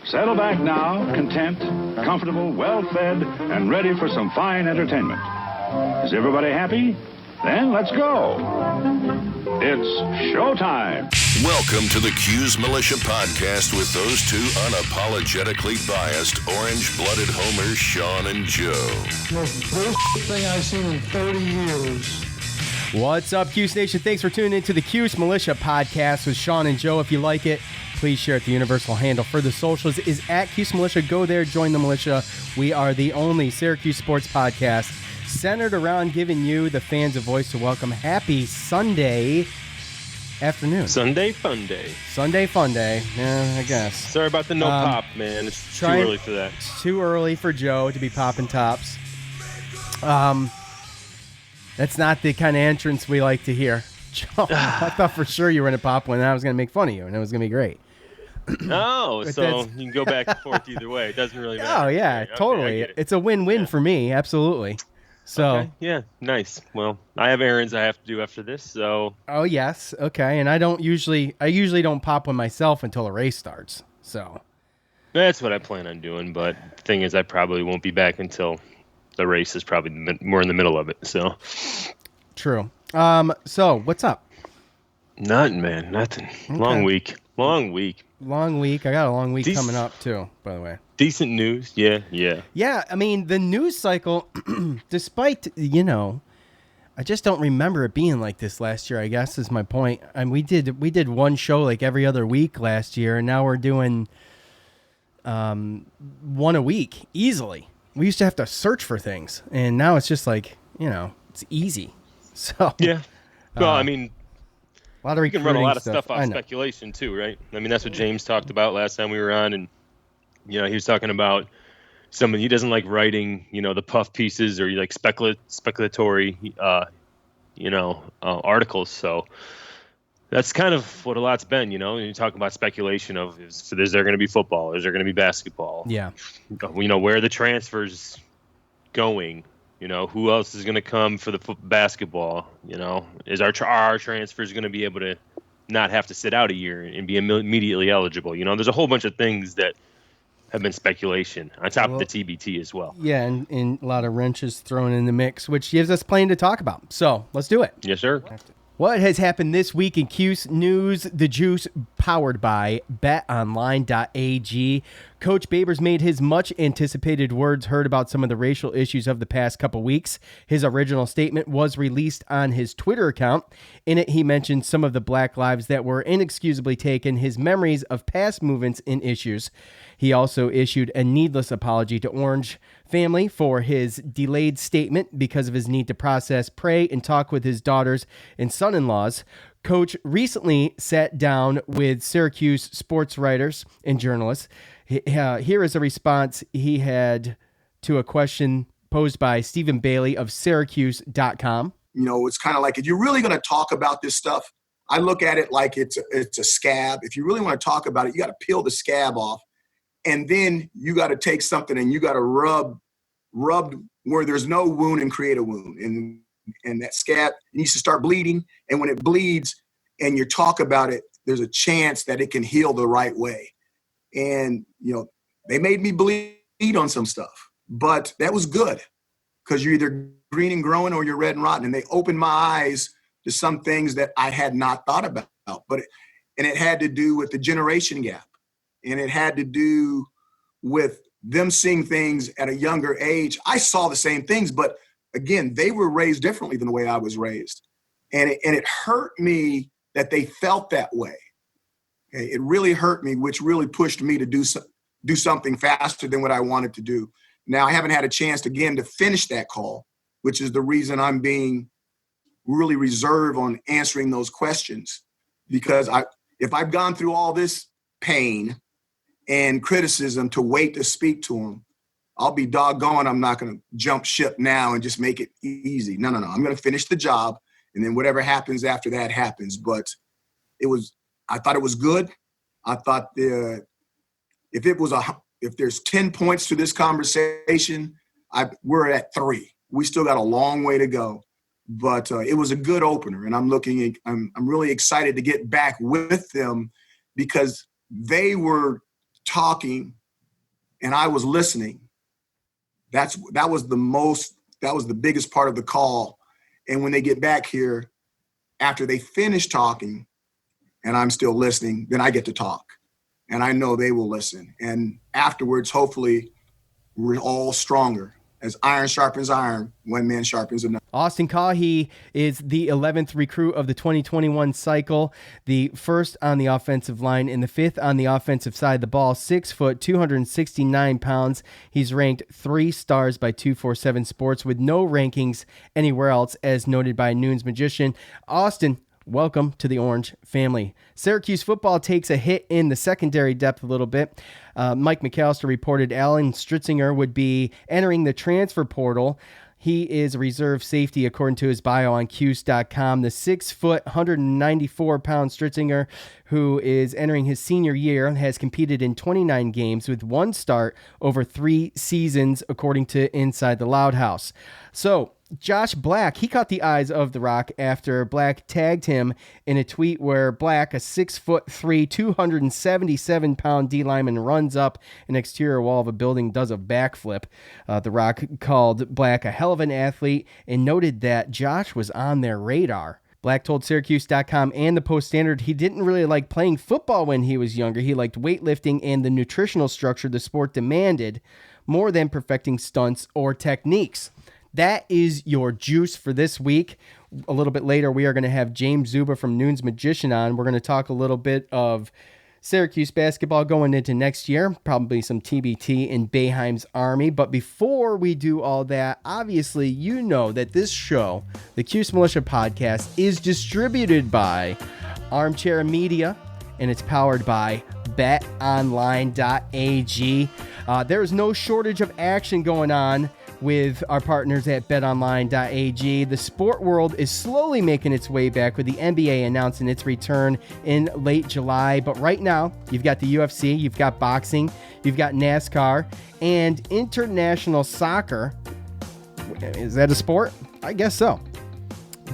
Settle back now, content, comfortable, well-fed, and ready for some fine entertainment. Is everybody happy? Then let's go. It's showtime. Welcome to the Cuse Militia Podcast with those two unapologetically biased, orange-blooded homers, Sean and Joe. Most bullshit thing I've seen in 30 years. What's up, Cuse Nation? Thanks for tuning into the Cuse Militia Podcast with Sean and Joe. If you like it, please share it. The universal handle for the socials is at Cuse Militia. Go there, join the militia. We are the only Syracuse sports podcast centered around giving you, the fans, a voice to welcome. Happy Sunday afternoon. Sunday fun day. Sunday fun day. Yeah, I guess. Sorry about the no pop, man. It's too early for that. It's too early for Joe to be popping tops. That's not the kind of entrance we like to hear. Joe, I thought for sure you were going to pop one and I was going to make fun of you, and it was going to be great. Oh, so you can go back and forth either way. It doesn't really matter. Oh, yeah, okay, totally. It's a win-win for me, absolutely. So, okay, yeah, nice. Well, I have errands I have to do after this, so. Oh, yes, okay, and I usually don't pop one myself until the race starts, so. That's what I plan on doing, but the thing is I probably won't be back until the race is probably more in the middle of it, so. True. So, what's up? Nothing, man, nothing. Okay. Long week. I got a long week coming up, too, by the way. Decent news, yeah. Yeah, I mean, the news cycle, despite, I just don't remember it being like this last year, I guess, is my point. And we did one show like every other week last year, and now we're doing one a week, easily. We used to have to search for things, and now it's just like, it's easy. So yeah. Well, I mean, a lot of you can run a lot of stuff I off know. speculation too, right? I mean, that's what James talked about last time we were on, and he was talking about someone he doesn't like writing, the puff pieces or like speculatory, articles. So that's kind of what a lot's been, you talk about speculation of is there going to be football? Is there going to be basketball? Yeah. Where are the transfers going? Who else is going to come for the basketball? Is our transfers going to be able to not have to sit out a year and be immediately eligible? There's a whole bunch of things that have been speculation on top of the TBT as well. Yeah, and a lot of wrenches thrown in the mix, which gives us plenty to talk about. So let's do it. Yes, sir. What has happened this week in Cuse News? The Juice, powered by betonline.ag. Coach Babers made his much-anticipated words heard about some of the racial issues of the past couple weeks. His original statement was released on his Twitter account. In it, he mentioned some of the black lives that were inexcusably taken, his memories of past movements and issues. He also issued a needless apology to Orange family for his delayed statement because of his need to process, pray, and talk with his daughters and son-in-laws. Coach recently sat down with Syracuse sports writers and journalists. Here is a response he had to a question posed by Stephen Bailey of Syracuse.com. It's kind of like, if you're really going to talk about this stuff, I look at it like it's a scab. If you really want to talk about it, you got to peel the scab off. And then you got to take something and you got to rub where there's no wound and create a wound. And that scab needs to start bleeding. And when it bleeds and you talk about it, there's a chance that it can heal the right way. And, they made me bleed on some stuff, but that was good because you're either green and growing or you're red and rotten. And they opened my eyes to some things that I had not thought about, and it had to do with the generation gap. And it had to do with them seeing things at a younger age. I saw the same things, but again, they were raised differently than the way I was raised. And it hurt me that they felt that way. Okay? It really hurt me, which really pushed me to do something faster than what I wanted to do. Now, I haven't had a chance again to finish that call, which is the reason I'm being really reserved on answering those questions. Because if I've gone through all this pain and criticism to wait to speak to them, I'll be doggone. I'm not going to jump ship now and just make it easy. No. I'm going to finish the job, and then whatever happens after that happens. But I thought it was good. I thought if there's 10 points to this conversation, we're at 3. We still got a long way to go. But it was a good opener, and I'm really excited to get back with them because they were talking and I was listening, that was the biggest part of the call. And when they get back here, after they finish talking and I'm still listening, then I get to talk. And I know they will listen. And afterwards, hopefully, we're all stronger. As iron sharpens iron, one man sharpens another. Austyn Kauhi is the 11th recruit of the 2021 cycle, the first on the offensive line and the fifth on the offensive side of the ball. 6 foot, 269 pounds. He's ranked 3 stars by 247 Sports with no rankings anywhere else, as noted by Noon's Magician. Austyn, welcome to the Orange family. Syracuse football takes a hit in the secondary depth a little bit. Mike McAllister reported Alan Stritzinger would be entering the transfer portal. He is a reserve safety, according to his bio on Cuse.com. The 6 foot, 194-pound Stritzinger, who is entering his senior year, has competed in 29 games with 1 start over 3 seasons, according to Inside the Loud House. So, Josh Black, he caught the eyes of The Rock after Black tagged him in a tweet where Black, a 6'3", 277-pound D lineman, runs up an exterior wall of a building, does a backflip. The Rock called Black a hell of an athlete and noted that Josh was on their radar. Black told Syracuse.com and the Post-Standard he didn't really like playing football when he was younger. He liked weightlifting and the nutritional structure the sport demanded more than perfecting stunts or techniques. That is your juice for this week. A little bit later, we are going to have James Szuba from Noon's Magician on. We're going to talk a little bit of Syracuse basketball going into next year, probably some TBT in Boeheim's Army. But before we do all that, obviously, you know that this show, the Cuse Militia Podcast, is distributed by Armchair Media, and it's powered by betonline.ag. There is no shortage of action going on with our partners at betonline.ag. The sport world is slowly making its way back, with the NBA announcing its return in late July. But right now, you've got the UFC, you've got boxing, you've got NASCAR, and international soccer. Is that a sport? I guess so.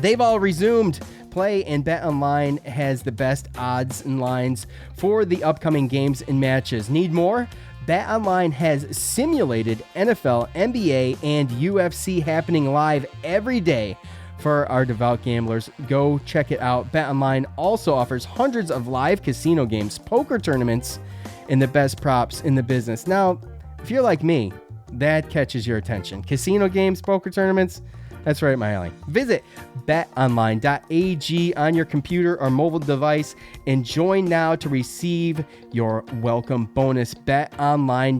They've all resumed play, and BetOnline has the best odds and lines for the upcoming games and matches. Need more? BetOnline has simulated NFL, NBA, and UFC happening live every day for our devout gamblers. Go check it out. BetOnline also offers hundreds of live casino games, poker tournaments, and the best props in the business. Now, if you're like me, that catches your attention. Casino games, poker tournaments, that's right up my alley. Visit betonline.ag on your computer or mobile device and join now to receive your welcome bonus. betonline.ag,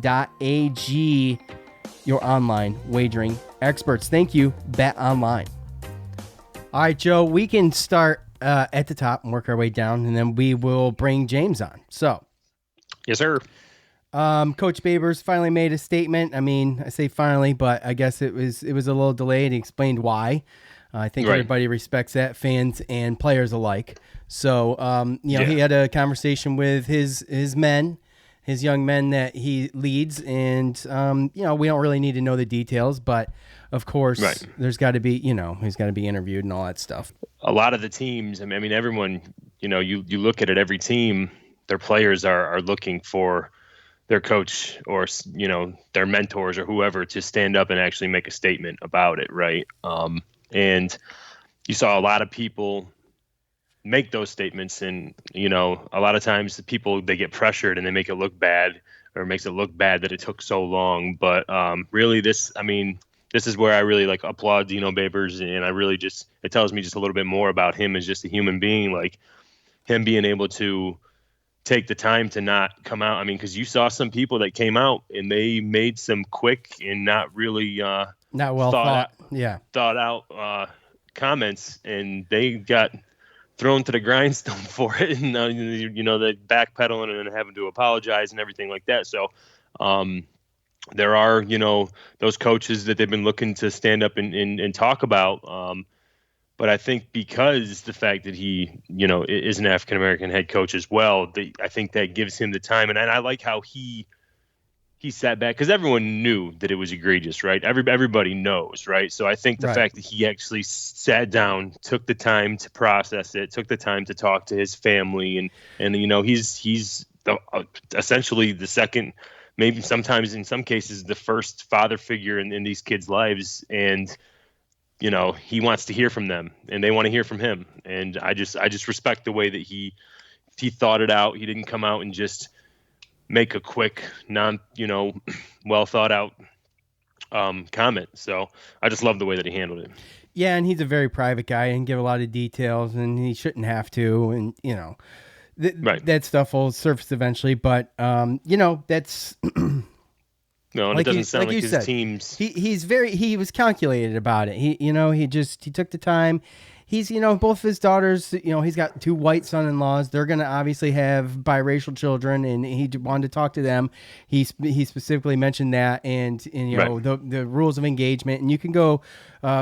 your online wagering experts. Thank you, BetOnline. All right, Joe, we can start at the top and work our way down, and then we will bring James on. So, yes, sir. Coach Babers finally made a statement. I mean, I say finally, but I guess it was a little delayed. He explained why. I think everybody respects that, fans and players alike. So, he had a conversation with his men, his young men that he leads, and we don't really need to know the details, but of course, there's got to be, he's got to be interviewed and all that stuff. A lot of the teams, I mean, everyone, you look at it, every team, their players are looking for their coach or, their mentors or whoever to stand up and actually make a statement about it, right? And you saw a lot of people make those statements, and, a lot of times the people, they get pressured and they make it look bad, or it makes it look bad that it took so long. But really this is where I really applaud Dino Babers, and I really it tells me just a little bit more about him as just a human being, like him being able to take the time to not come out. I mean, because you saw some people that came out and they made some quick and not really not well thought out comments, and they got thrown to the grindstone for it, and they backpedaling and having to apologize and everything like that. So there are those coaches that they've been looking to stand up and talk about. But I think because the fact that he, is an African-American head coach as well, I think that gives him the time. And I like how he sat back, because everyone knew that it was egregious, right? Everybody knows, right? So I think the fact that he actually sat down, took the time to process it, took the time to talk to his family, and he's essentially the second, maybe sometimes in some cases the first father figure in these kids' lives, and he wants to hear from them and they want to hear from him, and I just respect the way that he thought it out. He didn't come out and just make a quick well thought out comment. So I just love the way that he handled it. Yeah, and he's a very private guy and give a lot of details, and he shouldn't have to, and right. that stuff will surface eventually. But that's No, and like it doesn't sound like you his said, teams. He was calculated about it. He took the time. He's both of his daughters. He's got 2 white son-in-laws. They're gonna obviously have biracial children, and he wanted to talk to them. He specifically mentioned that, and Right. the rules of engagement. And you can go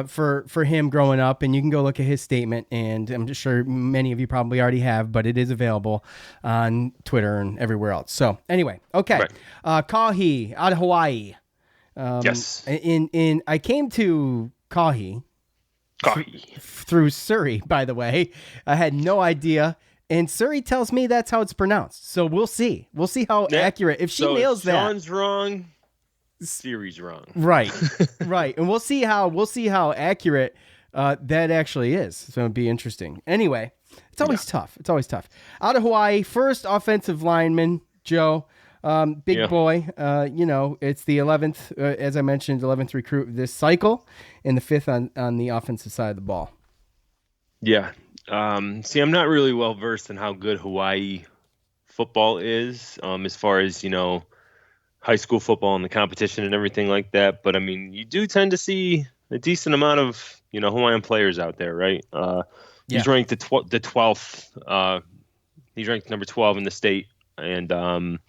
for him growing up, and you can go look at his statement. And I'm just sure many of you probably already have, but it is available on Twitter and everywhere else. So anyway, okay, Right. Kauhi out of Hawaii. Yes. In I came to Kauhi through Surrey, by the way. I had no idea. And Surrey tells me that's how it's pronounced. So we'll see. We'll see how accurate. If she nails that. Sean's wrong. Siri's wrong. Right. Right. And we'll see how accurate that actually is. So it'll be interesting. Anyway, it's always tough. It's always tough. Out of Hawaii, first offensive lineman, Joe. Big boy, it's the 11th, as I mentioned, 11th recruit of this cycle, and the 5th on the offensive side of the ball. Yeah. See, I'm not really well versed in how good Hawaii football is, as far as, high school football and the competition and everything like that. But I mean, you do tend to see a decent amount of, Hawaiian players out there, right? He's ranked the 12th. He's ranked number 12 in the state. And,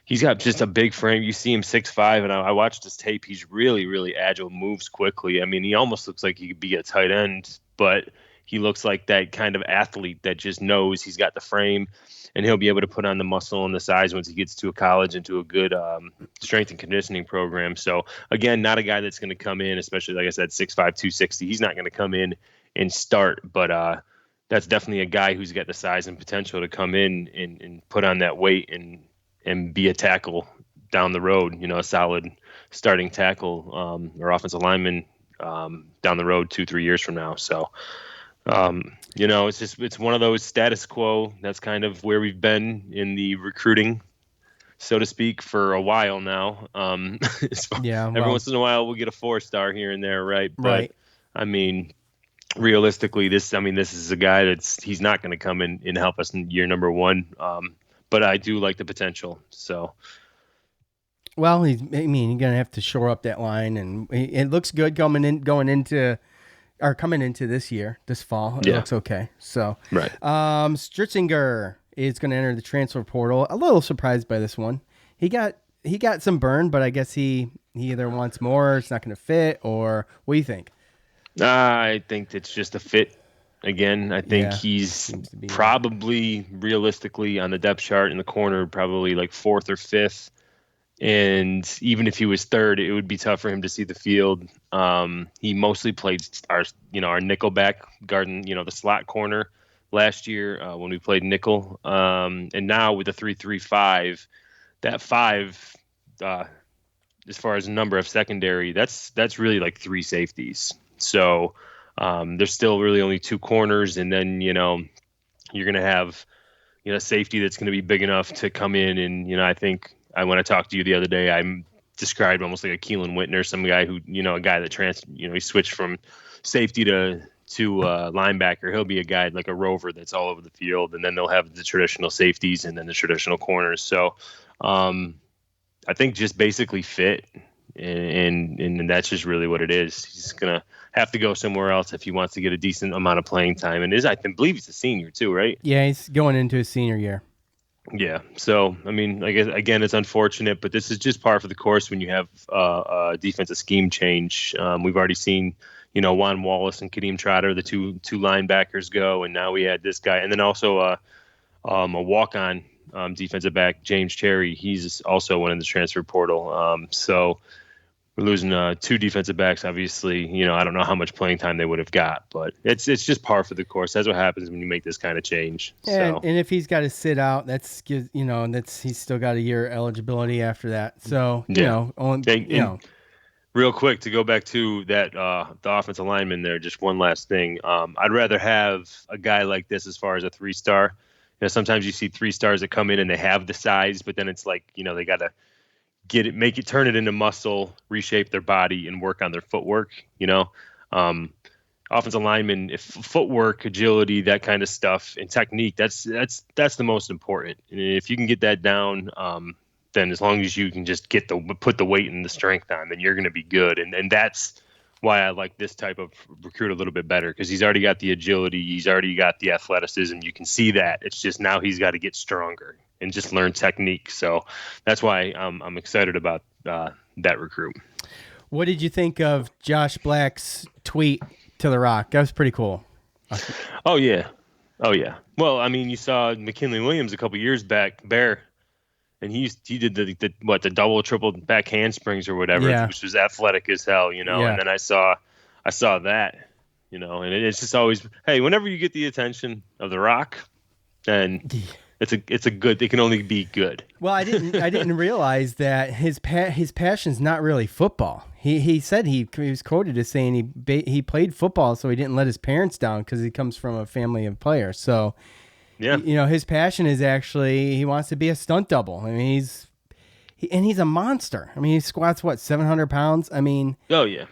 he's got just a big frame. You see him 6'5", and I watched his tape. He's really, really agile, moves quickly. I mean, he almost looks like he could be a tight end, but he looks like that kind of athlete that just knows he's got the frame, and he'll be able to put on the muscle and the size once he gets to a college and to a good strength and conditioning program. So, again, not a guy that's going to come in, especially, like I said, 6'5", 260. He's not going to come in and start, but that's definitely a guy who's got the size and potential to come in and put on that weight and be a tackle down the road, a solid starting tackle or offensive lineman down the road 2-3 years from now. So, it's one of those status quo. That's kind of where we've been in the recruiting, so to speak, for a while now. Every once in a while we'll get a 4-star here and there, right? But I mean, realistically, this is a guy he's not going to come in and help us in year number 1. But I do like the potential. So, well, you're gonna have to shore up that line, and it looks good coming into this year, this fall. It looks okay. So, right. Stritzinger is going to enter the transfer portal. A little surprised by this one. He got some burn, but I guess he either wants more, it's not going to fit, or what do you think? I think it's just a fit. Again, I think he's probably realistically on the depth chart in the corner, probably like 4th or 5th. And even if he was 3rd, it would be tough for him to see the field. He mostly played our nickelback guarding, the slot corner last year when we played nickel. And now with the 3-3-5, that 5, as far as number of secondary, that's really like 3 safeties. So, there's still really only 2 corners, and then you're going to have safety that's going to be big enough to come in, and I think when I talked to you the other day, I described almost like a Keelan Whitner, some guy who a guy that he switched from safety to linebacker. He'll be a guy like a rover that's all over the field, and then they'll have the traditional safeties and then the traditional corners. So I think just basically fit. And that's just really what it is. He's going to have to go somewhere else if he wants to get a decent amount of playing time. And I believe he's a senior too, right? Yeah, he's going into his senior year. Yeah. So, I guess, again, it's unfortunate, but this is just par for the course when you have a defensive scheme change. We've already seen, Juan Wallace and Kadeem Trotter, the two linebackers go, and now we had this guy. And then also a walk-on defensive back, James Cherry. He's also went in the transfer portal. So we're losing 2 defensive backs. Obviously, I don't know how much playing time they would have got, but it's just par for the course. That's what happens when you make this kind of change. And, So. and if he's got to sit out, he's still got a year eligibility after that. So Real quick to go back to that, the offensive lineman there. Just one last thing. I'd rather have a guy like this as far as a 3-star. Sometimes you see 3-stars that come in and they have the size, but then it's like they got to turn it into muscle, reshape their body, and work on their footwork. Offensive linemen, if footwork, agility, that kind of stuff, and technique, that's the most important. And if you can get that down, then as long as you can just put the weight and the strength on, then you're going to be good. And that's why I like this type of recruit a little bit better, because he's already got the agility, he's already got the athleticism. You can see that. It's just now he's got to get stronger and just learn technique. So that's why I'm excited about that recruit. What did you think of Josh Black's tweet to The Rock? That was pretty cool. Oh yeah. Well, I mean, you saw McKinley Williams a couple years back, Bear. And he did the double, triple back handsprings or whatever, which was athletic as hell, Yeah. And then I saw that, and it's just always, hey, whenever you get the attention of The Rock, then it's a good. It can only be good. Well, I didn't realize that his passion's not really football. He said he was quoted as saying he played football, so he didn't let his parents down because he comes from a family of players. So. Yeah, his passion is actually he wants to be a stunt double. I mean, he's a monster. I mean, he squats 700 pounds. I mean, oh yeah,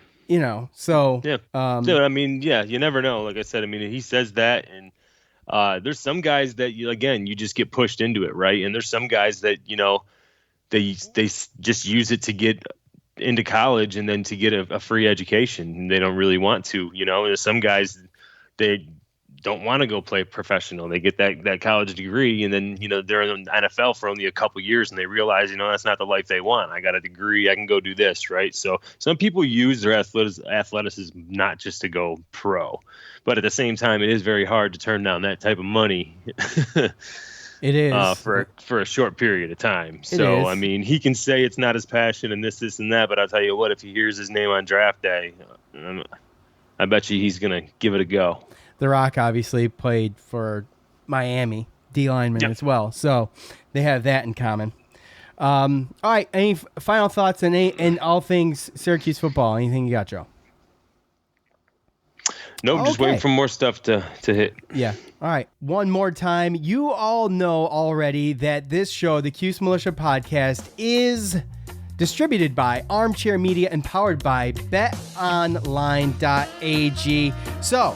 so yeah. So I mean, yeah, you never know. Like I said, I mean, he says that, and there's some guys that you just get pushed into it, right? And there's some guys that they just use it to get into college and then to get a free education, and they don't really want to. There's some guys they don't want to go play professional. They get that college degree, and then they're in the NFL for only a couple years, and they realize that's not the life they want. I got a degree, I can go do this, right? So some people use their athleticism not just to go pro, but at the same time, it is very hard to turn down that type of money. It is for a short period of time. So I mean, he can say it's not his passion and this and that, but I'll tell you what, if he hears his name on draft day, I bet you he's gonna give it a go. The Rock obviously played for Miami, D lineman as well, so they have that in common. All right, any final thoughts on all things Syracuse football? Anything you got, Joe? Nope, just waiting for more stuff to hit. Yeah. All right. One more time. You all know already that this show, the Cuse Militia Podcast, is distributed by Armchair Media and powered by betonline.ag. So,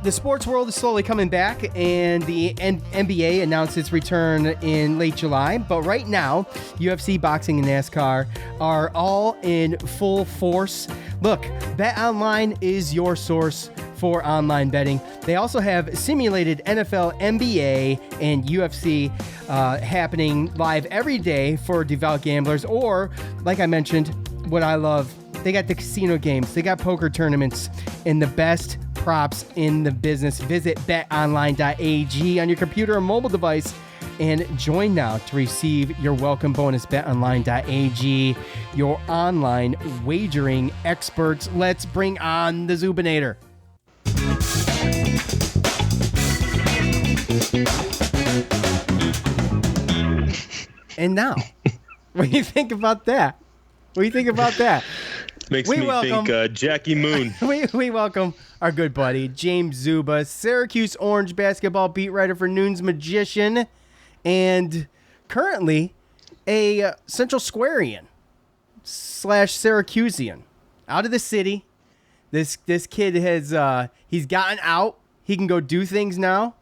the sports world is slowly coming back, and the NBA announced its return in late July. But right now, UFC, boxing, and NASCAR are all in full force. Look, BetOnline is your source for online betting. They also have simulated NFL, NBA, and UFC happening live every day for devout gamblers. Or, like I mentioned, what I love, they got the casino games, they got poker tournaments, and the best props in the business. Visit betonline.ag on your computer or mobile device and join now to receive your welcome bonus. betonline.ag, your online wagering experts. Let's bring on the Zubinator. And now, what do you think about that? What do you think about that? Makes me think Jackie Moon. we welcome our good buddy, James Szuba, Syracuse Orange basketball beat writer for Noon's Magician, and currently a Central Squarean / Syracusean. Out of the city. This kid has he's gotten out. He can go do things now.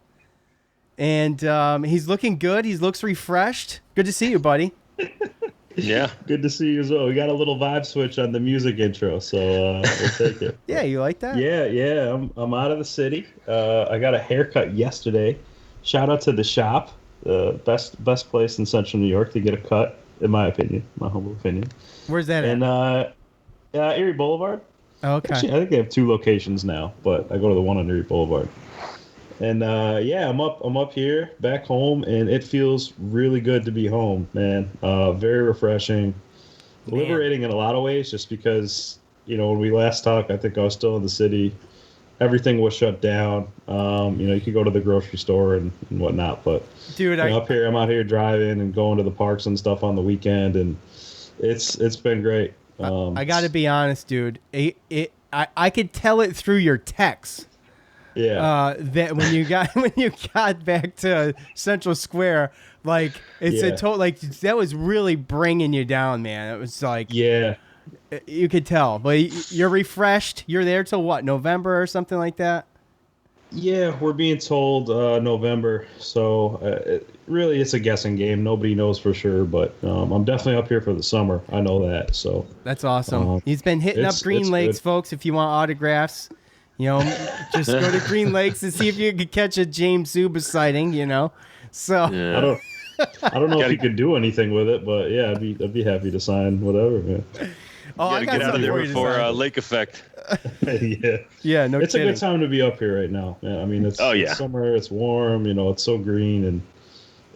And he's looking good. He looks refreshed. Good to see you, buddy. Yeah, good to see you as well. We got a little vibe switch on the music intro, so we'll take it. Yeah, you like that? Yeah. I'm out of the city. I got a haircut yesterday. Shout out to the shop, best place in Central New York to get a cut, in my opinion, my humble opinion. Where's that at? And Erie Boulevard. Oh, okay. Actually, I think they have 2 locations now, but I go to the one on Erie Boulevard. And I'm up here back home, and it feels really good to be home, man. Very refreshing. liberating in a lot of ways, just because, when we last talked, I think I was still in the city. Everything was shut down. You could go to the grocery store and whatnot, but dude, up here, I'm out here driving and going to the parks and stuff on the weekend, and it's been great. I got to be honest, dude. I could tell it through your texts. Yeah. That when you got back to Central Square, like it's a total, like that was really bringing you down, man. It was like, yeah, you could tell, but you're refreshed. You're there till what, November or something like that? Yeah, we're being told November. So really, it's a guessing game. Nobody knows for sure, but I'm definitely up here for the summer. I know that. So that's awesome. He's been hitting up Green Lakes, folks. If you want autographs, just go to Green Lakes and see if you could catch a James Szuba sighting. So Yeah. I don't know if you could do anything with it, but yeah, I'd be happy to sign whatever. Yeah. Oh, I got to get out of there before lake effect. Yeah, no. It's kidding. a good time to be up here right now. Yeah, I mean, it's summer. It's warm. It's so green, and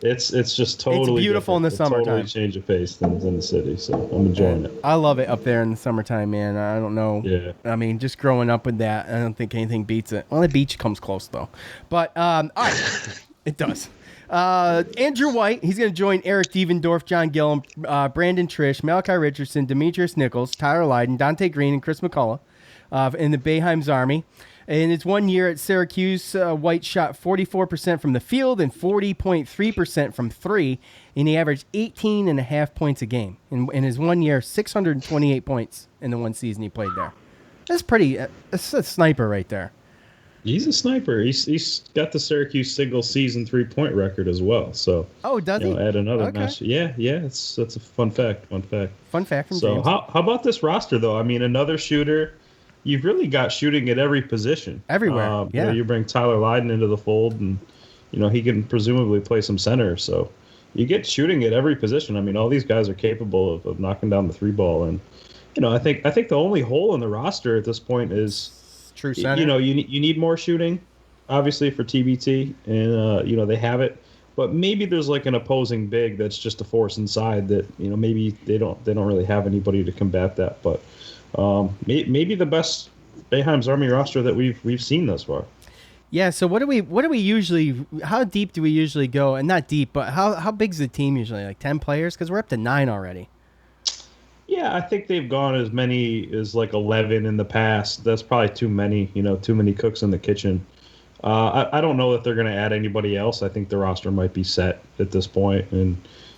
it's just totally it's beautiful different. in the summertime. Totally change of pace than in the city. So I'm enjoying it. I love it up there in the summertime, man. I don't know. Yeah. I mean, just growing up with that, I don't think anything beats it. Well, the beach comes close though, but all right, it does. Andrew White, he's going to join Eric Devendorf, John Gillum, Brandon Trish, Malachi Richardson, Demetrius Nichols, Tyler Lydon, Dante Green, and Chris McCullough in the Boeheim's Army. In his 1 year at Syracuse, White shot 44% from the field and 40.3% from three, and he averaged 18.5 points a game. In his 1 year, 628 points in the one season he played there. That's pretty. That's a sniper right there. He's a sniper. He's got the Syracuse single season 3-point record as well. So does he? Add another Okay. match. Yeah. That's a fun fact. Fun fact from so James. how about this roster though? I mean, another shooter. You've really got shooting at every position. Everywhere. Yeah. You bring Tyler Lydon into the fold, and he can presumably play some center. So you get shooting at every position. I mean, all these guys are capable of knocking down the three ball, and I think the only hole in the roster at this point is true center. You need more shooting, obviously, for TBT, and they have it. But maybe there's like an opposing big that's just a force inside that maybe they don't really have anybody to combat that. But maybe the best Boeheim's Army roster that we've seen thus far. Yeah. So what do we usually? How deep do we usually go? And not deep, but how big's the team usually? Like 10 players? Because we're up to 9 already. Yeah, I think they've gone as many as like 11 in the past. That's probably too many, too many cooks in the kitchen. I don't know that they're going to add anybody else. I think the roster might be set at this point. And,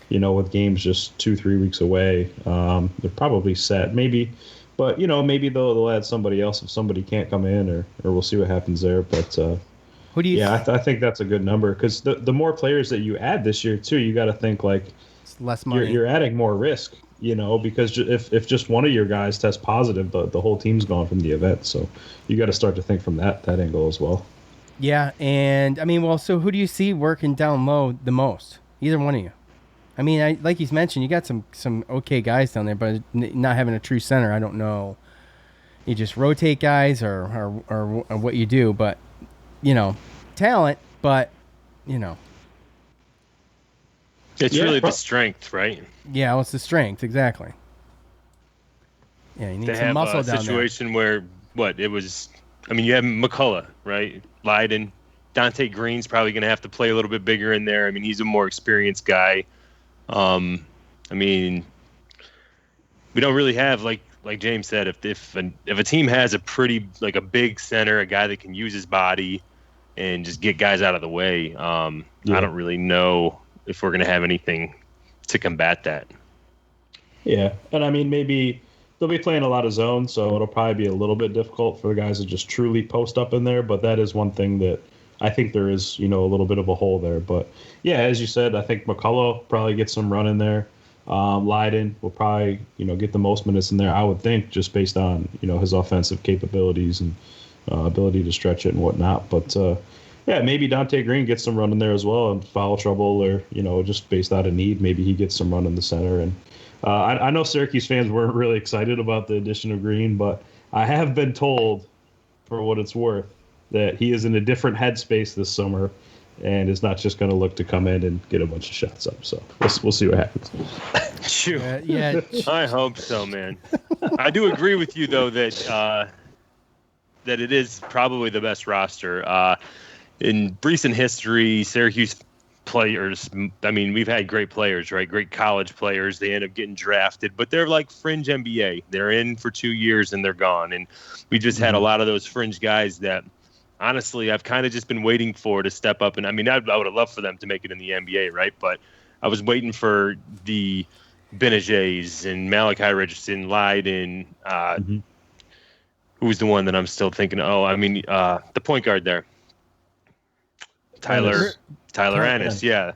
with games just 2-3 weeks away, they're probably set. Maybe, but, maybe they'll add somebody else if somebody can't come in, or we'll see what happens there. But, who do you? Yeah, I think that's a good number, because the more players that you add this year, too, you got to think like it's less money. You're adding more risk. Because if just one of your guys tests positive, the whole team's gone from the event. So you got to start to think from that angle as well. Yeah, and I mean, so who do you see working down low the most? Either one of you. I mean, like he's mentioned, you got some okay guys down there, but not having a true center, I don't know. You just rotate guys or what you do, but talent, but It's really the strength, right? Yeah, well, it's the strength, exactly. Yeah, you need some muscle down there. A situation where, it was, you have McCullough, right? Lydon. Dante Green's probably going to have to play a little bit bigger in there. I mean, he's a more experienced guy. We don't really have, like James said, if a team has a pretty, like a big center, a guy that can use his body and just get guys out of the way, I don't really know if we're going to have anything to combat that. Yeah, and maybe they'll be playing a lot of zone, so it'll probably be a little bit difficult for the guys to just truly post up in there, but that is one thing that I think there is, a little bit of a hole there. But, yeah, as you said, I think McCullough probably gets some run in there. Lydon will probably, get the most minutes in there, I would think, just based on, his offensive capabilities and ability to stretch it and whatnot. But, yeah, maybe Dante Green gets some run in there as well in foul trouble, or, just based out of need, maybe he gets some run in the center. And I know Syracuse fans weren't really excited about the addition of Green, but I have been told, for what it's worth, that he is in a different headspace this summer and is not just going to look to come in and get a bunch of shots up. So we'll see what happens. Shoot. Yeah. I hope so, man. I do agree with you, though, that it is probably the best roster. In recent history, Syracuse players, I mean, we've had great players, right? Great college players. They end up getting drafted, but they're like fringe NBA. They're in for 2 years and they're gone. And we just had a lot of those fringe guys that, honestly, I've kind of just been waiting for to step up. And I mean, I would have loved for them to make it in the NBA, right? But I was waiting for the Benejays and Malachi Richardson, Leiden, who's the one that I'm still thinking? Oh, I mean, the point guard there. Tyler Ennis, yeah.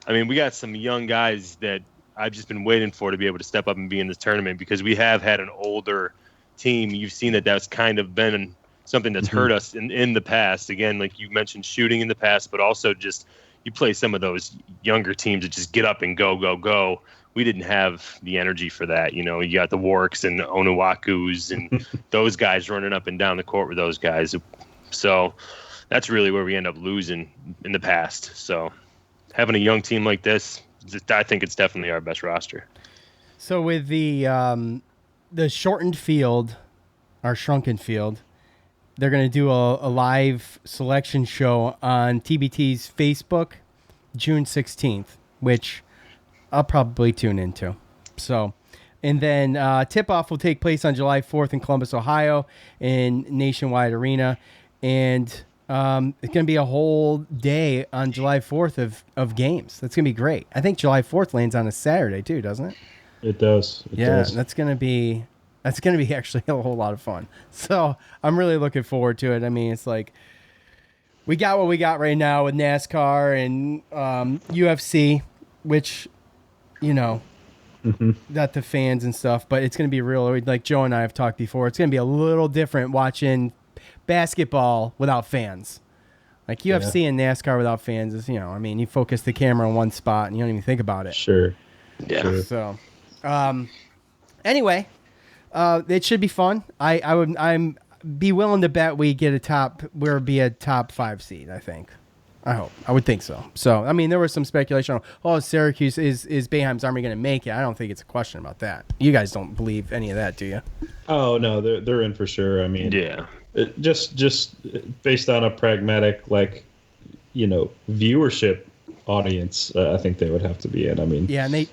I mean, we got some young guys that I've just been waiting for to be able to step up and be in this tournament because we have had an older team. You've seen that's kind of been something that's hurt us in the past. Again, like you mentioned, shooting in the past, but also just you play some of those younger teams that just get up and go, go, go. We didn't have the energy for that. You know, you got the Warks and the Onuakus and those guys running up and down the court with those guys. So that's really where we end up losing in the past. So having a young team like this, I think it's definitely our best roster. So with the shortened field, our shrunken field, they're going to do a live selection show on TBT's Facebook, June 16th, which I'll probably tune into. So, and then tip-off will take place on July 4th in Columbus, Ohio, in Nationwide Arena. And it's going to be a whole day on July 4th of games. That's going to be great. I think July 4th lands on a Saturday too, doesn't it? It does. It does. That's going to be actually a whole lot of fun. So I'm really looking forward to it. I mean, it's like we got what we got right now with NASCAR and UFC, which, you know, got the fans and stuff, but it's going to be real. Like Joe and I have talked before, it's going to be a little different watching basketball without fans. Like UFC and NASCAR without fans is, you know, I mean, you focus the camera on one spot and you don't even think about it. Sure. Yeah. Sure. So, anyway, it should be fun. I'm be willing to bet we'll be a top 5 seed. I think. I would think so. So, I mean, there was some speculation on, Syracuse is Boeheim's Army going to make it? I don't think it's a question about that. You guys don't believe any of that, do you? Oh no, they're in for sure. I mean, yeah. Just based on a pragmatic, like, you know, viewership audience, I think they would have to be in. I mean, yeah, and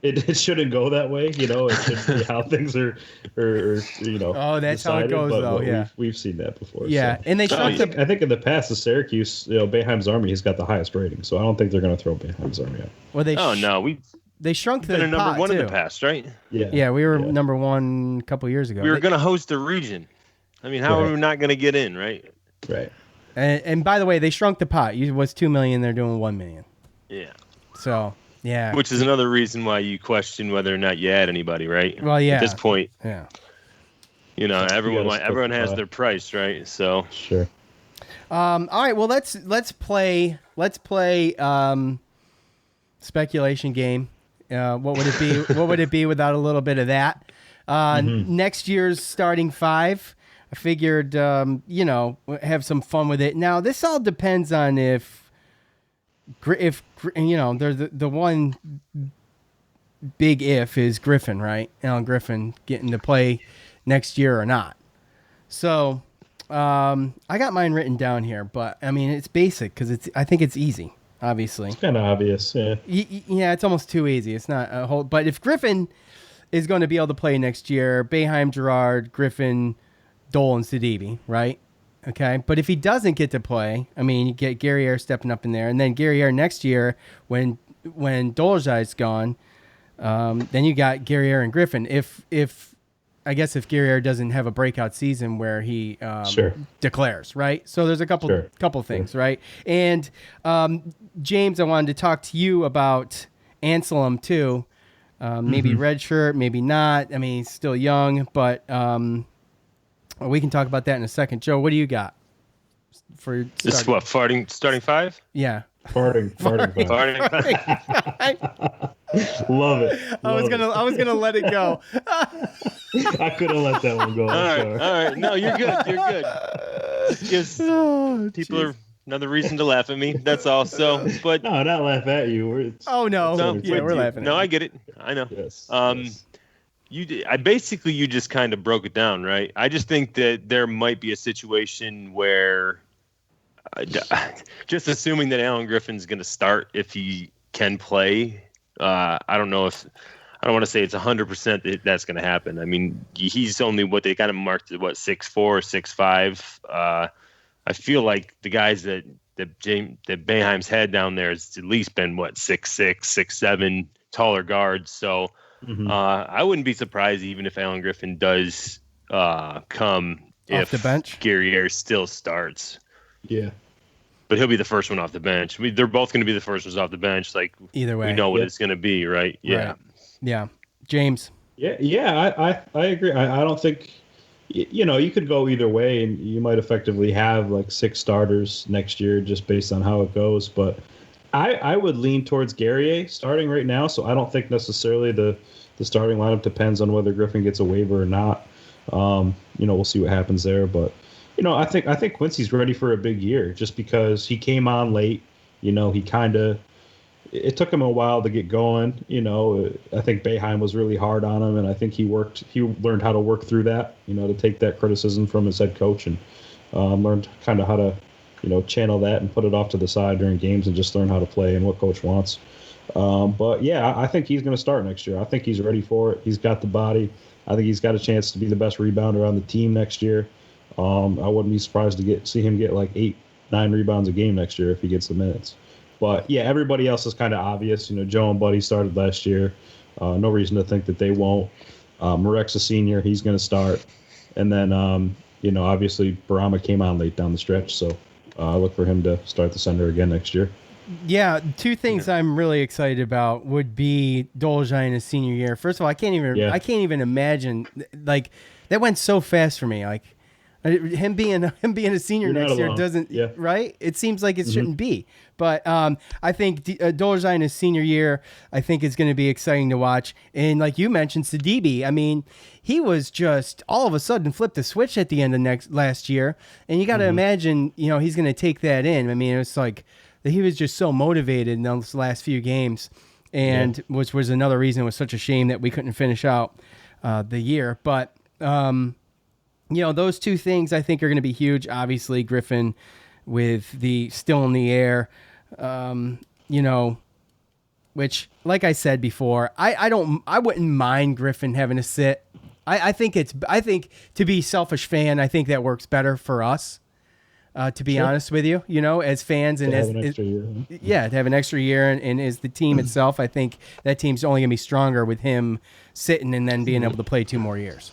it shouldn't go that way, you know. It should be how things are you know. Oh, that's decided, how it goes, though. Yeah, we've seen that before. Yeah, so. and they. I think in the past, the Syracuse, you know, Boeheim's Army has got the highest rating, so I don't think they're going to throw Boeheim's Army out. Well, they shrunk the been a number one too. in the past, right? Yeah, we were number one a couple years ago. We were going to host the region. I mean, how are we not going to get in, right? Right. And by the way, they shrunk the pot. It was $2 million. They're doing $1 million. Yeah. So, yeah. Which is another reason why you question whether or not you add anybody, right? Well, yeah. At this point, yeah. You know, everyone has their price, right? So sure. All right. Well, let's play speculation game. What would it be? What would it be without a little bit of that? Next year's starting 5. I figured, you know, have some fun with it. Now, this all depends on if you know, there's the one big if is Griffin, right? Alan Griffin getting to play next year or not. So, I got mine written down here, but I mean, it's basic because I think it's easy. Obviously, it's kind of obvious. Yeah. Yeah, it's almost too easy. It's not a whole. But if Griffin is going to be able to play next year, Boeheim, Girard, Griffin, Dole, and Sidibe, right? Okay, but if he doesn't get to play, I mean, you get Gary Ayr stepping up in there, and then Gary Ayr next year when Dolezaj's gone, then you got Gary Ayr and Griffin. If Gary Ayr doesn't have a breakout season where he declares, right? So there's a couple things, right? And James, I wanted to talk to you about Anselm too. Maybe redshirt, maybe not. I mean, he's still young, but we can talk about that in a second. Joe, what do you got for this? Is what starting 5? Yeah, farting. Love it. I was gonna let it go. I couldn't let that one go. All right. No, you're good. You're good. Because Another reason to laugh at me. That's all. So, but No, not laugh at you. Oh no, no, we're laughing. No, at I get it. I know. Yes. You just kind of broke it down, right? I just think that there might be a situation where, just assuming that Alan Griffin's going to start if he can play. I don't know if I don't want to say it's 100% that's going to happen. I mean, he's only what they got him marked at 6'4", 6'5". I feel like the guys that Boeheim's had down there has at least been 6'6", 6'7", taller guards. So I wouldn't be surprised even if Alan Griffin does come off the bench. Gary Ayers still starts. Yeah, but he'll be the first one off the bench. They're both going to be the first ones off the bench. Like either way, we know what it's going to be, right? Yeah, right. Yeah. James. Yeah, I agree. I don't think. You could go either way, and you might effectively have 6 starters next year just based on how it goes. But I would lean towards Guerrier starting right now, so I don't think necessarily the starting lineup depends on whether Griffin gets a waiver or not. We'll see what happens there. But, I think Quincy's ready for a big year just because he came on late. It took him a while to get going. I think Boeheim was really hard on him, and I think he learned how to work through that, to take that criticism from his head coach and learned kind of how to, channel that and put it off to the side during games and just learn how to play and what coach wants. But yeah, I think he's going to start next year. I think he's ready for it. He's got the body. I think he's got a chance to be the best rebounder on the team next year. I wouldn't be surprised to see him get 8-9 rebounds a game next year if he gets the minutes. But yeah, everybody else is kind of obvious. Joe and Buddy started last year. No reason to think that they won't. Marek's a senior. He's going to start. And then, obviously Barama came on late down the stretch. So I look for him to start the center again next year. Yeah, 2 things I'm really excited about would be Dolezaj in his senior year. First of all, I can't even imagine. That went so fast for me. Him being a senior next year doesn't right. It seems like it shouldn't be, but I think Dolezaj in his senior year, I think is going to be exciting to watch. And like you mentioned, Sidibe, I mean, he was just all of a sudden flipped the switch at the end of last year, and you got to imagine, he's going to take that in. I mean, it's like he was just so motivated in those last few games, and which was another reason it was such a shame that we couldn't finish out the year, but. Those 2 things I think are going to be huge. Obviously, Griffin with the still in the air, which, like I said before, I wouldn't mind Griffin having to sit. I think to be selfish fan, I think that works better for us. To be honest with you, as fans and to have an extra year and as the team itself, I think that team's only going to be stronger with him sitting and then being able to play 2 more years.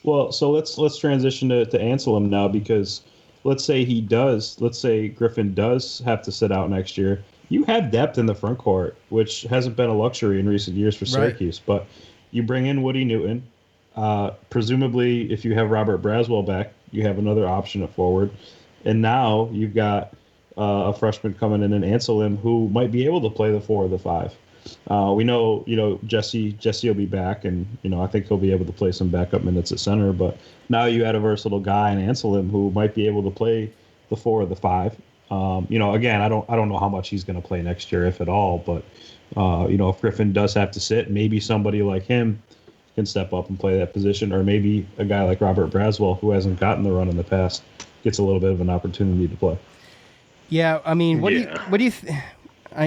Well, so let's transition to Anselm now, because let's say Griffin does have to sit out next year. You have depth in the front court, which hasn't been a luxury in recent years for Syracuse. Right. But you bring in Woody Newton. Presumably, if you have Robert Braswell back, you have another option at forward. And now you've got a freshman coming in Anselm who might be able to play the 4 or the 5. We know, Jesse will be back, and, I think he'll be able to play some backup minutes at center. But now you add a versatile guy in Anselm who might be able to play the 4 or the 5. Again, I don't know how much he's going to play next year, if at all. But, if Griffin does have to sit, maybe somebody like him can step up and play that position, or maybe a guy like Robert Braswell, who hasn't gotten the run in the past, gets a little bit of an opportunity to play. Yeah, I mean, what do you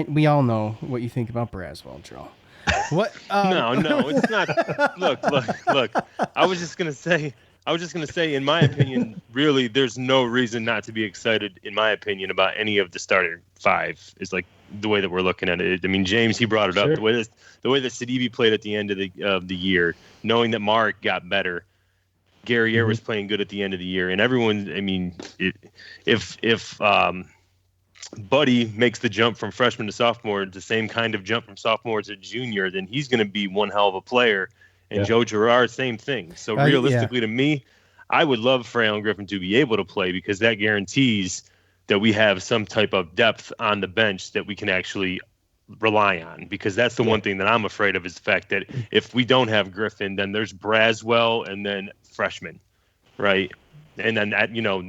we all know what you think about Braswell, Joe. What? No, it's not. Look. I was just gonna say, in my opinion, really, there's no reason not to be excited, in my opinion, about any of the starting 5. Is like the way that we're looking at it. I mean, James, he brought it up. The way that Sidibe played at the end of the year, knowing that Mark got better, Gary Ayers was playing good at the end of the year, and everyone. I mean, if Buddy makes the jump from freshman to sophomore, the same kind of jump from sophomore to junior, then he's going to be one hell of a player. And Joe Girard, same thing. So realistically, to me, I would love for Alan Griffin to be able to play, because that guarantees that we have some type of depth on the bench that we can actually rely on. Because that's the one thing that I'm afraid of, is the fact that if we don't have Griffin, then there's Braswell and then freshman, right? And then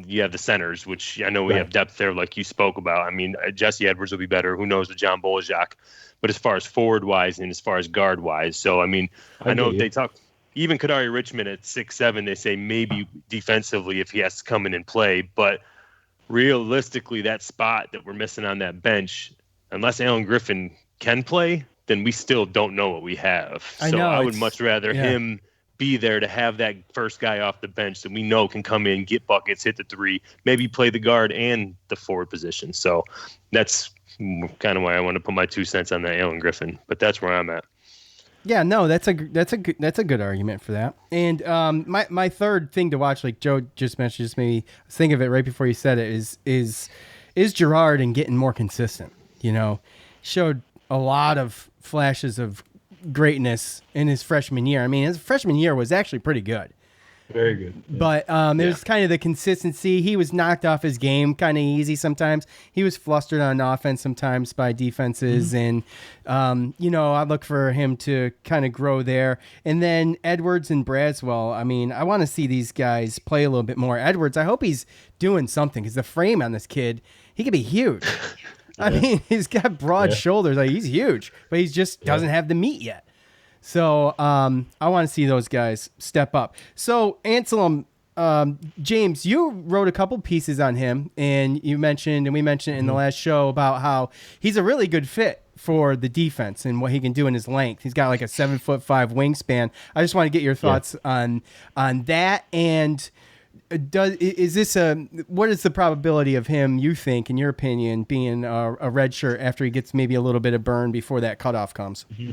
you have the centers, which I know we have depth there, like you spoke about. I mean, Jesse Edwards will be better. Who knows with John Bolajak? But as far as forward wise and as far as guard wise, so I mean, I know they talk. Even Kadari Richmond at 6'7", they say maybe defensively if he has to come in and play. But realistically, that spot that we're missing on that bench, unless Alan Griffin can play, then we still don't know what we have. I would much rather him be there to have that first guy off the bench that we know can come in, get buckets, hit the three, maybe play the guard and the forward position. So that's kind of why I want to put my 2 cents on that Alan Griffin. But that's where I'm at. Yeah, no, that's a good argument for that. And my third thing to watch, like Joe just mentioned, just made me think of it right before you said it, is Gerard and getting more consistent. Showed a lot of flashes of greatness in his freshman year. I mean, his freshman year was actually pretty good. Very good. Yeah. But it was kind of the consistency. He was knocked off his game kind of easy sometimes. He was flustered on offense sometimes by defenses. And, I look for him to kind of grow there. And then Edwards and Braswell, I mean, I want to see these guys play a little bit more. Edwards, I hope he's doing something because the frame on this kid, he could be huge. I mean, he's got broad shoulders. Like, he's huge, but he just doesn't have the meat yet. So I want to see those guys step up. So Anselm, James, you wrote a couple pieces on him, and we mentioned in the last show about how he's a really good fit for the defense and what he can do in his length. He's got like a 7'5" wingspan. I just want to get your thoughts on that. And what is the probability of him, you think, in your opinion, being a red shirt after he gets maybe a little bit of burn before that cutoff comes? Mm-hmm.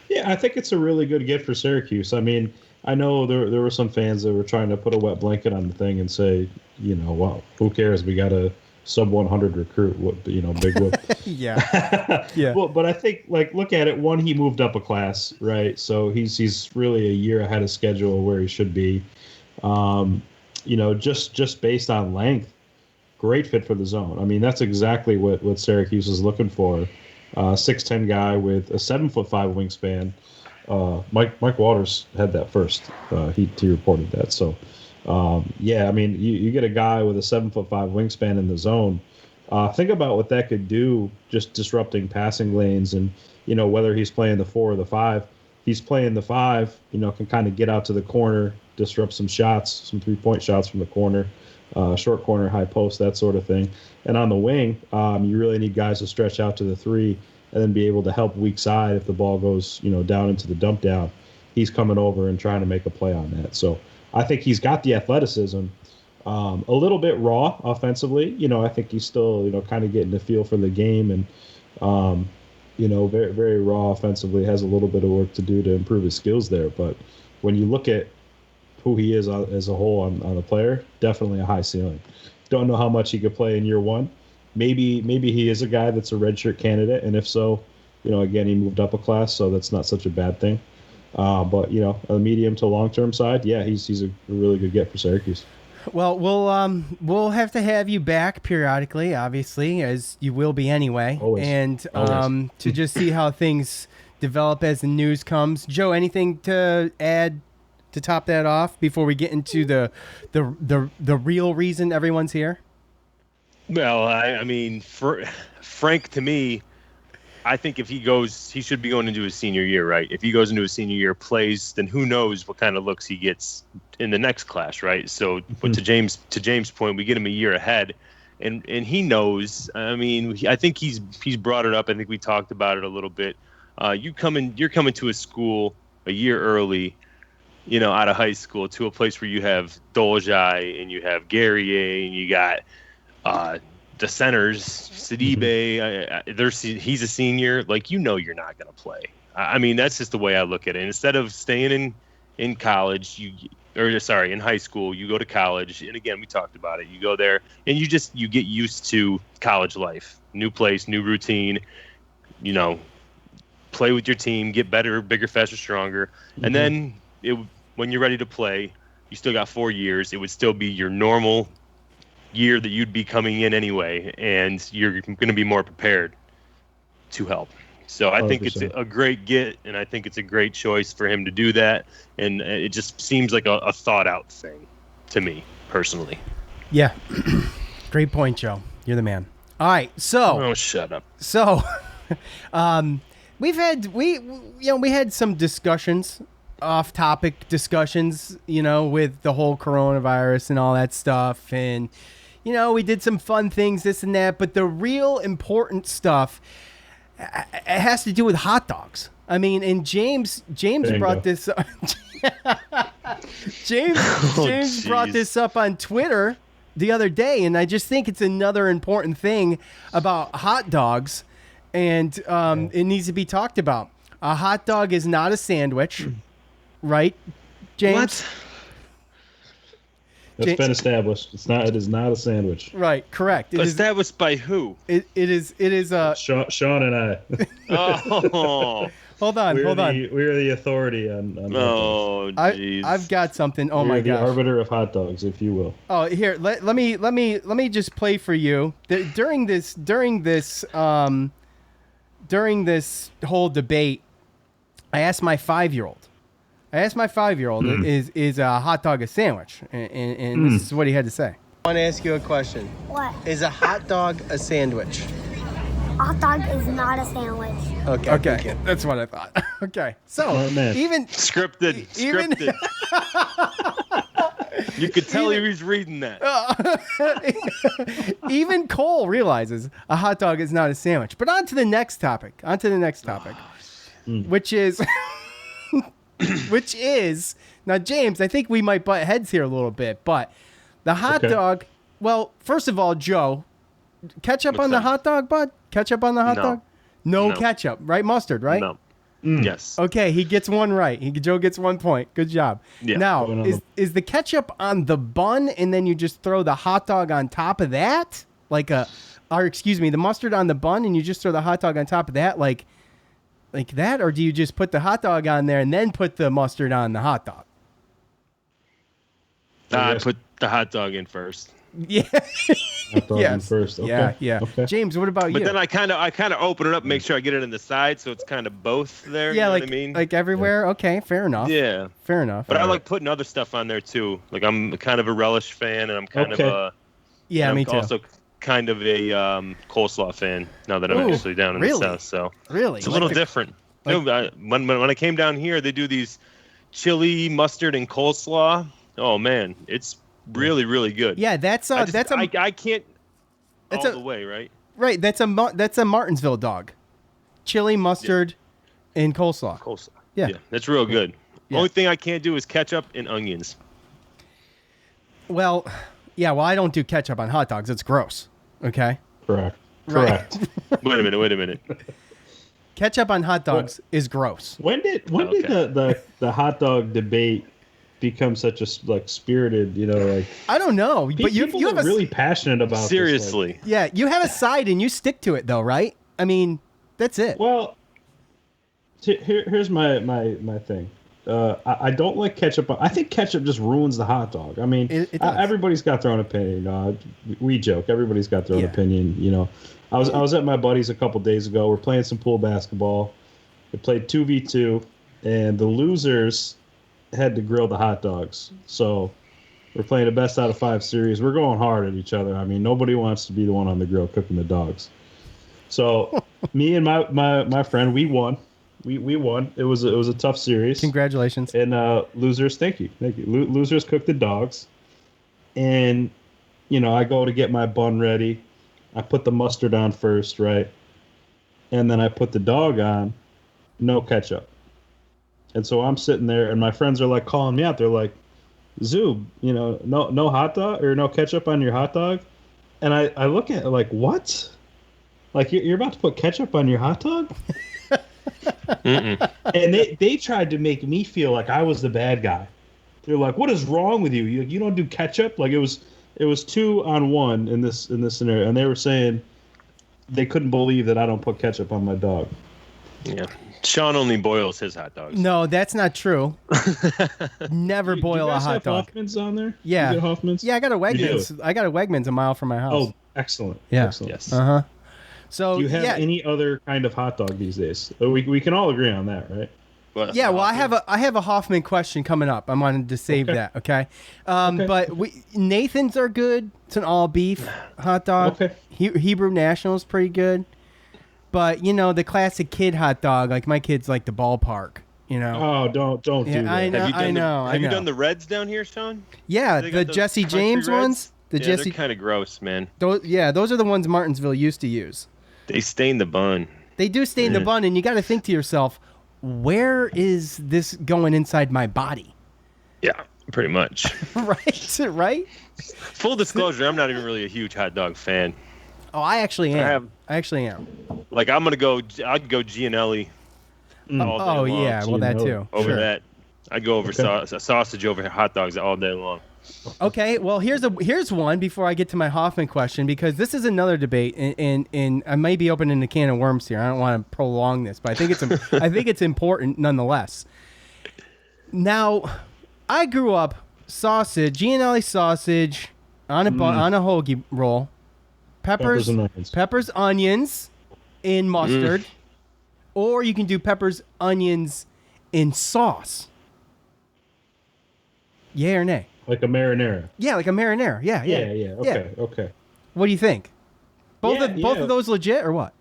Yeah, I think it's a really good get for Syracuse. I mean, I know there were some fans that were trying to put a wet blanket on the thing and say, well, who cares? We got a sub 100 recruit, big whoop. Yeah. Well, but I think, look at it. One, he moved up a class, right? So he's really a year ahead of schedule where he should be. Just based on length, great fit for the zone. I mean, that's exactly what Syracuse is looking for. 6'10" guy with a 7'5" wingspan. Mike Waters had that first. He reported that. So, I mean, you get a guy with a 7'5" wingspan in the zone. Think about what that could do, just disrupting passing lanes, and whether he's playing the 4 or the 5. If he's playing the 5, can kind of get out to the corner, disrupt some shots, some 3-point shots from the corner, short corner, high post, that sort of thing. And on the wing, you really need guys to stretch out to the 3 and then be able to help weak side if the ball goes, down into the dump down. He's coming over and trying to make a play on that. So I think he's got the athleticism, a little bit raw offensively. I think he's still, kind of getting the feel for the game, and, very, very raw offensively, has a little bit of work to do to improve his skills there. But when you look at who he is as a whole on the player, definitely a high ceiling. Don't know how much he could play in year one. Maybe he is a guy that's a redshirt candidate, and if so, again, he moved up a class, so that's not such a bad thing. But on the medium to long term side, he's a really good get for Syracuse. Well, we'll have to have you back periodically, obviously, as you will be anyway. Always. And to just see how things develop as the news comes. Joe, anything to add to top that off before we get into the real reason everyone's here? Well, I mean, Frank, to me, I think if he goes, he should be going into his senior year, right? If he goes into his senior year, plays, then who knows what kind of looks he gets in the next class, right? So, but to James' point, we get him a year ahead, and he knows. I mean, I think he's brought it up. I think we talked about it a little bit. You're coming to a school a year early, out of high school, to a place where you have Dolezaj and you have Guerrier and you got the centers, Sidibe. He's a senior. You're not going to play. I mean, that's just the way I look at it. Instead of staying in college, in high school, you go to college. And again, we talked about it. You go there and you get used to college life, new place, new routine. Play with your team, get better, bigger, faster, stronger, and then when you're ready to play, you still got 4 years. It would still be your normal year that you'd be coming in anyway, and you're going to be more prepared to help. So I 100%. Think it's a great get, and I think it's a great choice for him to do that, and it just seems like a thought-out thing. to me personally. Yeah. Great point, Joe. You're the man. All right, so Oh, shut up. So, we had some discussions, off-topic discussions, with the whole coronavirus and all that stuff, and we did some fun things, this and that. But the real important stuff, it has to do with hot dogs. I mean, and James brought this. James brought this up on Twitter the other day, and I just think it's another important thing about hot dogs, and it needs to be talked about. A hot dog is not a sandwich, right, James? What? That's been established. It is not a sandwich. Right, correct. Established by who? It is Sean and I. Oh. Hold on. We're the authority on Oh, jeez. I've got something. Oh, we're my the gosh. arbiter of hot dogs, if you will. Oh, here. Let me just play for you. During this whole debate, I asked my 5-year-old. Is a hot dog a sandwich? And this is what he had to say. I want to ask you a question. What? Is a hot dog a sandwich? Hot dog is not a sandwich. Okay. That's what I thought. Okay. So, even Scripted. You could tell he was reading that. even Cole realizes a hot dog is not a sandwich. But on to the next topic. Which is now, James, I think we might butt heads here a little bit, but the hot dog, well, first of all, Joe, ketchup on the hot dog, bud? Ketchup on the hot dog? No ketchup, right? Mustard, right? No. Yes. Okay, he gets one right. Joe gets 1 point. Good job. Yeah. Now, is the ketchup on the bun and then you just throw the hot dog on top of that? The mustard on the bun and you just throw the hot dog on top of that like that? Or do you just put the hot dog on there and then put the mustard on the hot dog? I put the hot dog in first. Yeah. Hot dog in first. Okay. Yeah. Okay. James, what about you? But then I kind of open it up, make sure I get it in the side, so it's kind of both there. Yeah, you know what I mean? like everywhere. Yeah. Okay, fair enough. Yeah. Fair enough. But I like putting other stuff on there too. Like I'm kind of a relish fan, and I'm kind of a me too. Also kind of a coleslaw fan now that I'm actually down in the south. So really, it's a little different. When I came down here, they do these chili, mustard, and coleslaw. Oh man, it's really, really good. Yeah, I can't all the way, right? Right, that's a Martinsville dog. Chili, mustard, and coleslaw. Yeah, that's real good. Yeah. Only thing I can't do is ketchup and onions. Well, I don't do ketchup on hot dogs. It's gross. Okay. Correct. Right. Wait a minute. Ketchup on hot dogs is gross. When did the hot dog debate become such a spirited, I don't know, but you have really passionate about seriously. This, yeah, you have a side and you stick to it though, right? I mean, that's it. Well, here's my thing. I don't like ketchup. I think ketchup just ruins the hot dog. I mean, everybody's got their own opinion. We joke. Everybody's got their own opinion. I was at my buddy's a couple days ago. We're playing some pool basketball. We played 2v2, and the losers had to grill the hot dogs. So we're playing a best out of 5 series. We're going hard at each other. I mean, nobody wants to be the one on the grill cooking the dogs. So me and my friend, we won. We won. It was a tough series. Congratulations. And losers, thank you. Losers cooked the dogs. And I go to get my bun ready. I put the mustard on first, right? And then I put the dog on, no ketchup. And so I'm sitting there, and my friends are like calling me out. They're like, "Zoob, no hot dog or no ketchup on your hot dog." And I look at it like, "What? Like you're about to put ketchup on your hot dog?" And they tried to make me feel like I was the bad guy. They're like, "What is wrong with you? You don't do ketchup?" Like it was 2-on-1 in this scenario, and they were saying they couldn't believe that I don't put ketchup on my dog. Yeah. Sean only boils his hot dogs. No, that's not true. Never boil a hot dog. Hoffman's on there? Yeah. You get Hoffman's? Yeah, I got a Wegmans. I got a Wegmans a mile from my house. Oh, excellent. Yeah. Excellent. Yes. Uh-huh. So, do you have any other kind of hot dog these days? We can all agree on that, right? But Yeah, well, I have a Hoffman question coming up. I wanted to save that. Okay, but Nathan's are good. It's an all beef hot dog. Okay. Hebrew National is pretty good, but the classic kid hot dog, like my kids like the ballpark. Oh, don't do that. I know. Have you done the Reds down here, Sean? Yeah, They the got those Jesse country James Reds? ones. They're kind of gross, man. Those are the ones Martinsville used to use. They stain the bun. They do stain the bun, and you got to think to yourself, where is this going inside my body? Yeah, pretty much. Right? Full disclosure, I'm not even really a huge hot dog fan. Oh, I actually am. Like, I'd go Gianelli all day long. Yeah, well, that too. Over that. I'd go over sausage over hot dogs all day long. Okay, well, here's one before I get to my Hoffman question, because this is another debate, and I may be opening a can of worms here. I don't want to prolong this, but I think it's important nonetheless. Now, I grew up Gianelli sausage on a hoagie roll, peppers, onions in mustard, or you can do peppers, onions in sauce. Yeah or nay? Like a marinara. Yeah, like a marinara. Yeah. Okay. What do you think? Both of those legit or what?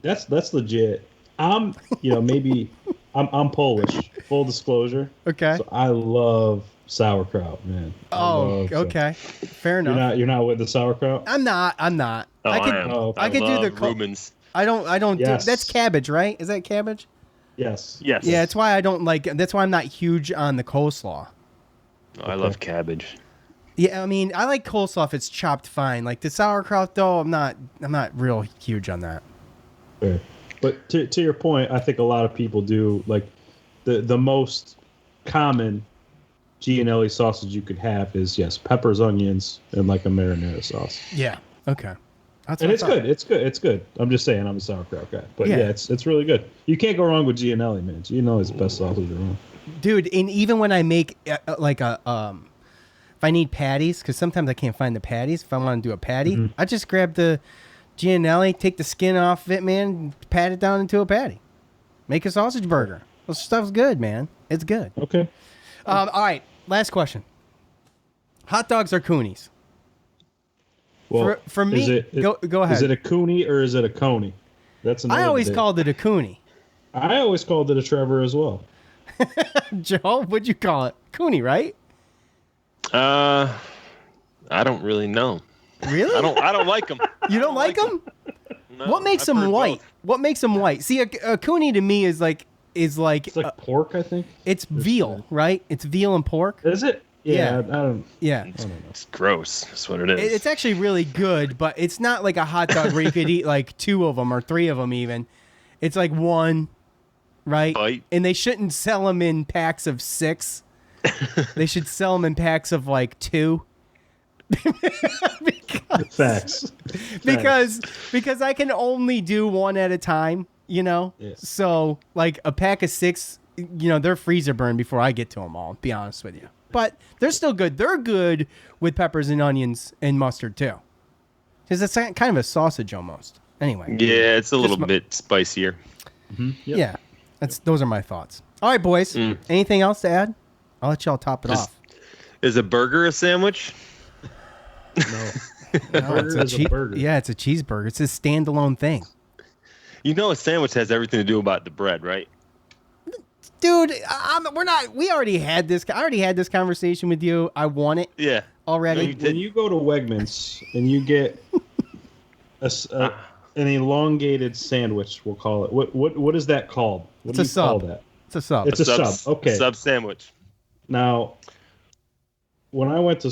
That's legit. Maybe I'm Polish. Full disclosure. Okay. So I love sauerkraut, man. Okay. Fair enough. You're not with the sauerkraut? I'm not. Oh, I could do the Rubens. I don't Yes. do that's cabbage, right? Is that cabbage? Yes. Yes. Yeah, that's why I'm not huge on the coleslaw. I love cabbage. Yeah, I mean, I like coleslaw if it's chopped fine. Like the sauerkraut, though, I'm not real huge on that. Fair. But to your point, I think a lot of people do like the most common Gianelli sausage you could have is peppers, onions, and like a marinara sauce. Yeah. Okay. That's And it's good. It's good. I'm just saying, I'm a sauerkraut guy, but yeah, it's really good. You can't go wrong with Gianelli, man. Gianelli's the best sausage around. Dude, and even when I make if I need patties, because sometimes I can't find the patties. If I want to do a patty, I just grab the Gianelli, take the skin off of it, man, and pat it down into a patty. Make a sausage burger. This stuff's good, man. It's good. Okay. All right, last question. Hot dogs or coonies? Well, for me, go ahead. Is it a coonie or is it a coney? That's another I always debate. called it a coonie. I always called it a Trevor as well. Joe, what'd you call it? Coonie, right? I don't really know. Really? I don't like them. You don't like them? No, What makes them white? What makes them white? See, a coonie to me is like It's like pork, I think. it's veal, right? It's veal and pork. Is it? Yeah. I don't. Yeah. It's gross. That's what it is. It's actually really good, but it's not like a hot dog where you could eat like 2 of them or 3 of them even. It's like one, right? Bite. And they shouldn't sell them in packs of 6. They should sell them in packs of like 2. Facts. Because I can only do one at a time, Yeah. So like a pack of 6, they're freezer burned before I get to them all, to be honest with you. But they're still good. They're good with peppers and onions and mustard too. Because it's kind of a sausage almost. Anyway. Yeah, it's a little bit spicier. Mm-hmm. Yep. Yeah. Those are my thoughts. All right, boys. Anything else to add? I'll let y'all top it off. Is a burger a sandwich? No, it's a burger. Yeah, it's a cheeseburger. It's a standalone thing. A sandwich has everything to do about the bread, right? Dude, we're not. We already had this. I already had this conversation with you. I want it. Yeah. Already. When you go to Wegmans and you get an elongated sandwich, we'll call it. What is that called? What do you call that? It's a sub. It's a sub. Okay. Sub sandwich. Now, when I was in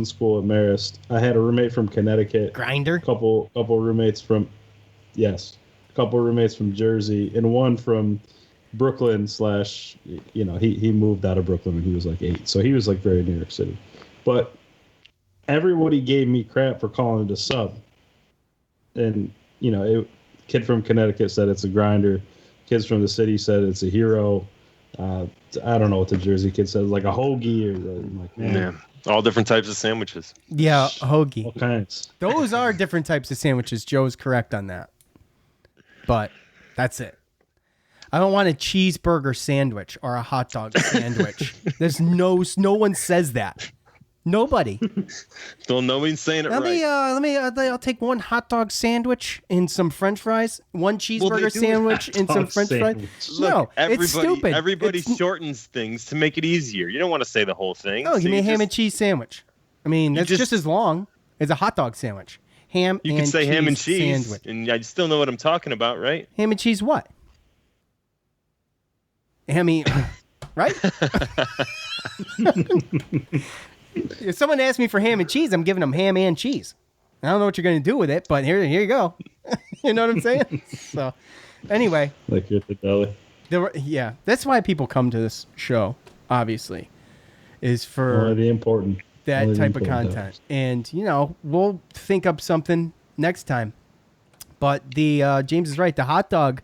school at Marist, I had a roommate from Connecticut. Grinder. Couple roommates from Jersey, and one from Brooklyn / he moved out of Brooklyn when he was like 8, so he was like very New York City. But everybody gave me crap for calling it a sub, and kid from Connecticut said it's a grinder, kids from the city said it's a hero. I don't know what the Jersey kid said, like a hoagie, or I'm like, man. Yeah, all different types of sandwiches. Yeah, hoagie. All kinds. Those are different types of sandwiches. Joe's correct on that. But that's it. I don't want a cheeseburger sandwich or a hot dog sandwich. There's no one says that. Nobody. Still nobody's saying it right. I'll take one hot dog sandwich and some French fries. One cheeseburger sandwich and some French fries. Look, it's stupid. Everybody shortens things to make it easier. You don't want to say the whole thing. No, give me a ham and cheese sandwich. I mean, that's just as long as a hot dog sandwich. Ham you and can say cheese ham and cheese, sandwich. and I still know what I'm talking about, right? Ham and cheese what? Hammy, right? If someone asks me for ham and cheese, I'm giving them ham and cheese. I don't know what you're going to do with it, but here you go. You know what I'm saying? So, anyway. Like you're at the deli. Yeah, that's why people come to this show, obviously, is for the important. that type of content. And, we'll think up something next time. But the James is right. The hot dog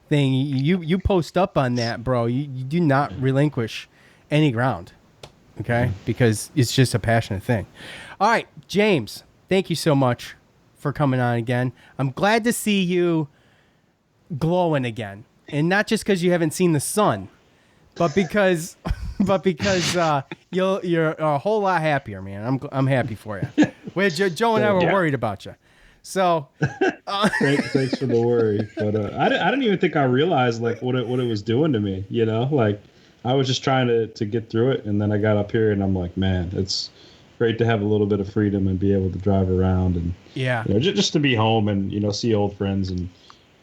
thing, you post up on that, bro. You do not relinquish any ground, okay? Because it's just a passionate thing. All right, James, thank you so much for coming on again. I'm glad to see you glowing again. And not just because you haven't seen the sun, but because you're a whole lot happier, man. I'm happy for you. Joe and I were worried about you. So thanks for the worry, but I didn't even think I realized like what it was doing to me. Like I was just trying to get through it, and then I got up here and I'm like, man, it's great to have a little bit of freedom and be able to drive around and just to be home and see old friends and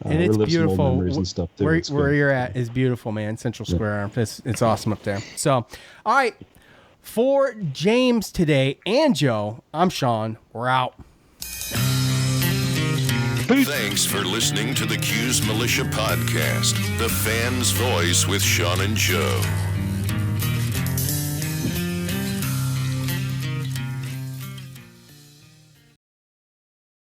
it's relive beautiful. some old memories and stuff too. Where you're at is beautiful, man. Central Square. It's awesome up there. So, all right, for James today and Joe, I'm Sean. We're out. Thanks for listening to the Cuse Militia Podcast, the fan's voice with Sean and Joe.